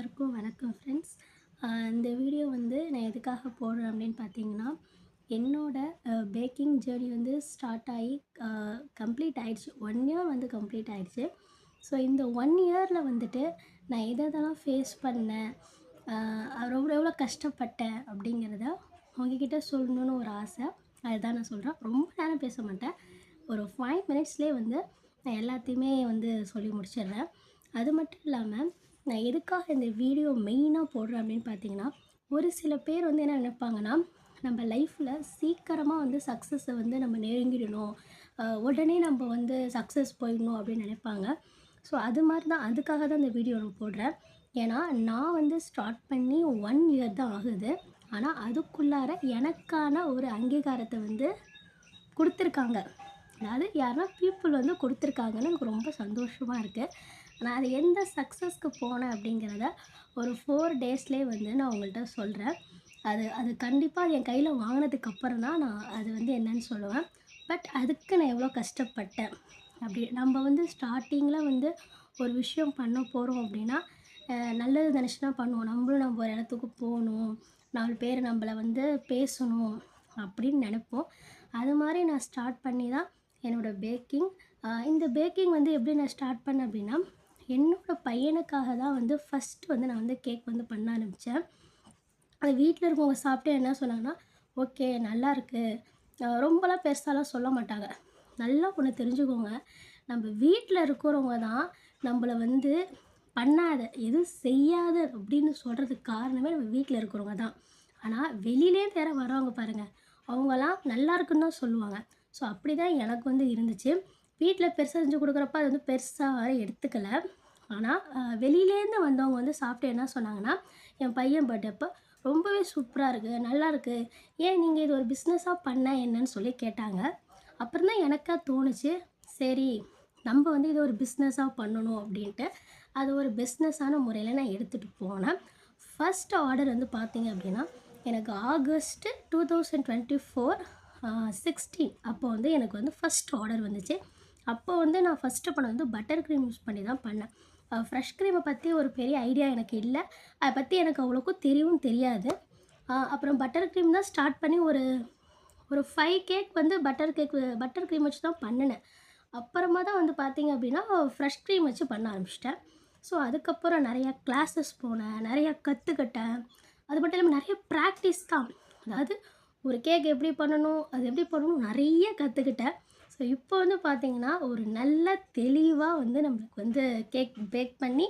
எல்லாருக்கும் வணக்கம் ஃப்ரெண்ட்ஸ். இந்த வீடியோ வந்து நான் எதுக்காக போடுறேன் அப்படின்னு பார்த்தீங்கன்னா, என்னோட பேக்கிங் ஜேர்னி வந்து ஸ்டார்ட் ஆகி கம்ப்ளீட் ஆயிடுச்சு. 1 இயர் வந்து கம்ப்ளீட் ஆயிடுச்சு. ஸோ இந்த 1 இயரில் வந்துட்டு நான் எதெல்லாம் ஃபேஸ் பண்ணேன், எவ்வளோ எவ்வளோ கஷ்டப்பட்டேன் அப்படிங்கிறத உங்ககிட்ட சொல்லணுன்னு ஒரு ஆசை. அதுதான் நான் சொல்கிறேன். ரொம்ப நேரம் பேச மாட்டேன். ஒரு 5 மினிட்ஸ்லேயே வந்து நான் எல்லாத்தையுமே வந்து சொல்லி முடிச்சிடுறேன். அது மட்டும் இல்லாமல் நான் எதுக்காக இந்த வீடியோ மெயினாக போடுறேன் அப்படின்னு பார்த்தீங்கன்னா, ஒரு சில பேர் வந்து என்ன நினைப்பாங்கன்னா, நம்ம லைஃப்பில் சீக்கிரமாக வந்து சக்ஸஸை வந்து நம்ம நெருங்கிடணும், உடனே நம்ம வந்து சக்ஸஸ் போயிடணும் அப்படின்னு நினைப்பாங்க. ஸோ அது மாதிரி தான், அதுக்காக தான் இந்த வீடியோ நான் போடுறேன். ஏன்னா நான் வந்து ஸ்டார்ட் பண்ணி 1 இயர் தான் ஆகுது. ஆனால் அதுக்குள்ளார எனக்கான ஒரு அங்கீகாரத்தை வந்து கொடுத்துருக்காங்க. அதாவது யாருன்னா பீப்புள் வந்து கொடுத்துருக்காங்கன்னு எனக்கு ரொம்ப சந்தோஷமாக இருக்குது. நான் அது எந்த சக்ஸஸ்க்கு போனேன் அப்படிங்கிறத ஒரு 4 டேஸ்லேயே வந்து நான் உங்கள்கிட்ட சொல்கிறேன். அது அது கண்டிப்பாக என் கையில் வாங்கினதுக்கப்புறம் தான் நான் அது வந்து என்னன்னு சொல்லுவேன். பட் அதுக்கு நான் எவ்வளோ கஷ்டப்பட்டேன் அப்படி நம்ம வந்து ஸ்டார்டிங்கில் வந்து ஒரு விஷயம் பண்ண போகிறோம் அப்படின்னா, நல்லது நினச்சி தான் பண்ணுவோம். நம்ம ஒரு இடத்துக்கு போகணும், 4 பேர் நம்மளை வந்து பேசணும் அப்படின்னு நினைப்போம். அது மாதிரி நான் ஸ்டார்ட் பண்ணி தான் என்னோடய பேக்கிங். இந்த பேக்கிங் வந்து எப்படி நான் ஸ்டார்ட் பண்ணேன் அப்படின்னா, என்னோடய பையனுக்காக தான் வந்து ஃபஸ்ட்டு வந்து நான் வந்து கேக் வந்து பண்ண ஆரம்பித்தேன். அது வீட்டில் இருக்கவங்க சாப்பிட்டு என்ன சொன்னாங்கன்னா, ஓகே நல்லாயிருக்கு. ரொம்பலாம் பெருசாலாம் சொல்ல மாட்டாங்க. நல்லா ஒன்று தெரிஞ்சுக்கோங்க, நம்ம வீட்டில் இருக்கிறவங்க தான் நம்மளை வந்து பண்ணாத, எதுவும் செய்யாத அப்படின்னு சொல்கிறதுக்கு காரணமே நம்ம வீட்டில் இருக்கிறவங்க தான். ஆனால் வெளியிலேருந்து யாராவது வரவங்க பாருங்கள், அவங்கலாம் நல்லா இருக்குன்னு தான் சொல்லுவாங்க. ஸோ அப்படி தான் எனக்கு வந்து இருந்துச்சு. வீட்டில் பெருசாக செஞ்சு கொடுக்குறப்ப அது வந்து பெருசாக வர எடுத்துக்கல. ஆனால் வெளியிலேருந்து வந்தவங்க வந்து சாப்பிட்டு என்ன சொன்னாங்கன்னா, என் பையன் பர்த்டே அப்போ ரொம்பவே சூப்பராக இருக்குது, நல்லாயிருக்கு, ஏன் நீங்கள் இது ஒரு பிஸ்னஸாக பண்ண என்னன்னு சொல்லி கேட்டாங்க. அப்புறம் தான் எனக்கா தோணுச்சு, சரி நம்ம வந்து இது ஒரு பிஸ்னஸாக பண்ணணும் அப்படின்ட்டு அது ஒரு பிஸ்னஸான முறையில் நான் எடுத்துகிட்டு போனேன். ஃபஸ்ட் ஆர்டர் வந்து பார்த்தீங்க அப்படின்னா, எனக்கு ஆகஸ்ட்டு 2024 16 அப்போ வந்து எனக்கு வந்து ஃபஸ்ட் ஆர்டர் வந்துச்சு. அப்போ வந்து நான் ஃபஸ்ட்டு பண்ணது வந்து பட்டர் க்ரீம் யூஸ் பண்ணி தான் பண்ணேன். ஃப்ரெஷ் க்ரீமை பற்றி ஒரு பெரிய ஐடியா எனக்கு இல்லை. அதை பற்றி எனக்கு அவ்வளோக்கும் தெரியவும் தெரியாது. அப்புறம் பட்டர் க்ரீம் தான் ஸ்டார்ட் பண்ணி ஒரு ஒரு 5 கேக் வந்து பட்டர் க்ரீம் வச்சு தான் பண்ணினேன். அப்புறமா தான் வந்து பார்த்தீங்க அப்படின்னா, ஃப்ரெஷ் க்ரீம் வச்சு பண்ண ஆரம்பிச்சிட்டேன். ஸோ அதுக்கப்புறம் நிறையா கிளாஸஸ் போனேன், நிறையா கற்றுக்கிட்டேன். அது மட்டும் இல்லாமல் நிறைய ப்ராக்டிஸ் தான். அதாவது ஒரு கேக் எப்படி பண்ணணும், அது எப்படி பண்ணணும் நிறைய கற்றுக்கிட்டேன். ஸோ இப்போ வந்து பார்த்தீங்கன்னா, ஒரு நல்ல தெளிவாக வந்து நம்மளுக்கு வந்து கேக் பேக் பண்ணி